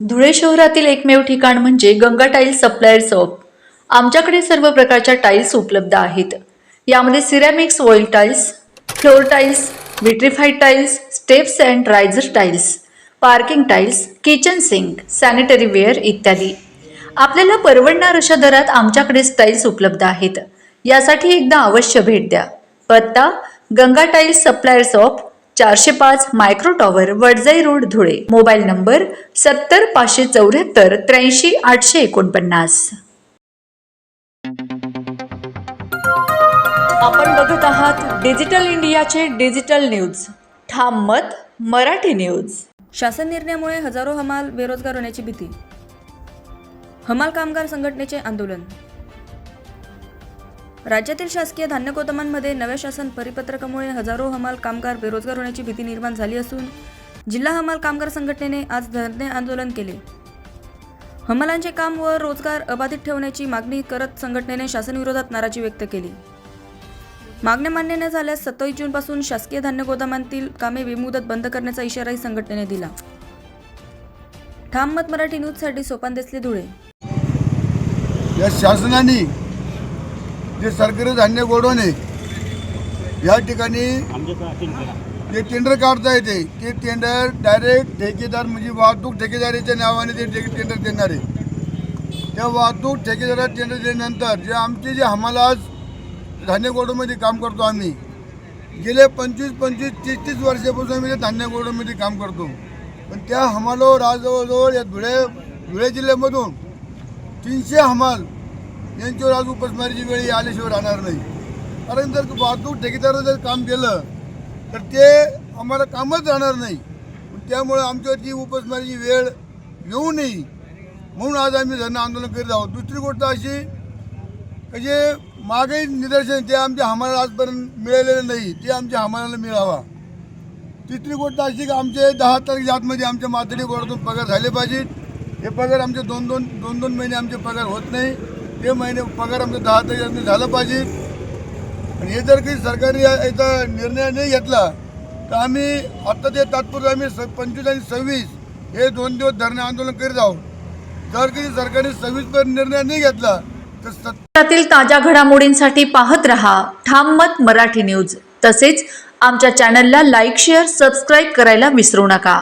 धुळे शहरातील एकमेव ठिकाण म्हणजे गंगा टाइल्स सप्लायर शॉप। आमच्याकडे सर्व प्रकारच्या टाइल्स उपलब्ध आहेत। यामध्ये ceramics, oil tiles, floor tiles, vitrified tiles, steps and riser tiles, parking tiles, kitchen sink, sanitary ware इत्यादी। आपल्याला परवडणार अशा दरात आमच्याकडे टाइल्स उपलब्ध आहेत। यासाठी एकदा अवश्य भेट द्या। पत्ता Ganga tiles supplier shop, 405 micro tower, Wadjai road, Dhule. Mobile number 70 574 83 849। आपण बघत आहात डिजिटल इंडियाचे डिजिटल न्यूज। ठाम मत मराठी न्यूज। शासन निर्णयामुळे हजारो हमाल बेरोजगार होण्याची भीती। हमाल कामगार संघटनेचे आंदोलन। राज्यातील शासकीय धान्य गोदामांमध्ये नव्या शासन परिपत्रकामुळे हजारो हमाल कामगार बेरोजगार होण्याची भीती निर्माण झाली असून जिल्हा हमाल कामगार संघटनेने आज धरणे आंदोलन केले। हमालांचे काम व रोजगार अबाधित ठेवण्याची मागणी करत संघटनेने शासनविरोधात नाराजी व्यक्त केली। मागण्या मान्य न झाल्यास 27 जूनपासून शासकीय धान्य गोदामांतील कामे बेमुदत बंद करण्याचा इशाराही संघटनेने दिला। ठाम मत मराठी न्यूजसाठी सोपान देसले, धुळे। या शासनाने जे सरकारी धान्य गोडवणे या ठिकाणी जे टेंडर काढता येते ते टेंडर डायरेक्ट ठेकेदार म्हणजे वाहतूक ठेकेदारीच्या नावाने ते टेंडर देणार आहे। त्या वाहतूक ठेकेदारात टेंडर दिल्यानंतर जे आमचे जे हमाला आज धान्य गोडवमध्ये काम करतो, आम्ही गेले 25, 30 वर्षापासून आम्ही धान्य गोडवमध्ये काम करतो, पण त्या हमालावर आज जवळजवळ या धुळे जिल्ह्यामधून 300 हमाल यांच्यावर आज उपासमारीची वेळ आल्याशिवाय राहणार नाही। कारण जर वाहतूक ठेकेदारानं जर काम केलं तर ते आम्हाला कामच राहणार नाही। त्यामुळे आमच्यावरची उपासमारीची वेळ येऊ नये म्हणून आज आम्ही धरणं आंदोलन करीत आहोत। दुसरी गोष्ट अशी की जे मागे निदर्शन ते आमच्या हमाला आजपर्यंत मिळालेलं नाही, ते आमच्या हमालाला मिळावा। तिसरी गोष्ट अशी की आमचे 10 तारखेच्या आतमध्ये आमच्या माथाडी बोर्डातून पगार झाले पाहिजेत। हे पगार आमचे दोन महिने आमचे पगार होत नाही, ते महिने पगार आमचा 10 तारखेला झाला पाहिजे। आणि हे जर काही सरकारी याचा निर्णय नाही घेतला तर आम्ही आता ते तात्पुरतं आम्ही 25 आणि 26 हे 2 दिवस धरणे आंदोलन करीत आहोत। जर काही सरकारने 26 निर्णय नाही घेतला तर राज्यातील ताज्या घडामोडींसाठी पाहत रहा ठाम मत मराठी न्यूज। तसेच आमच्या चॅनलला लाईक, शेअर, सबस्क्राईब करायला विसरू नका।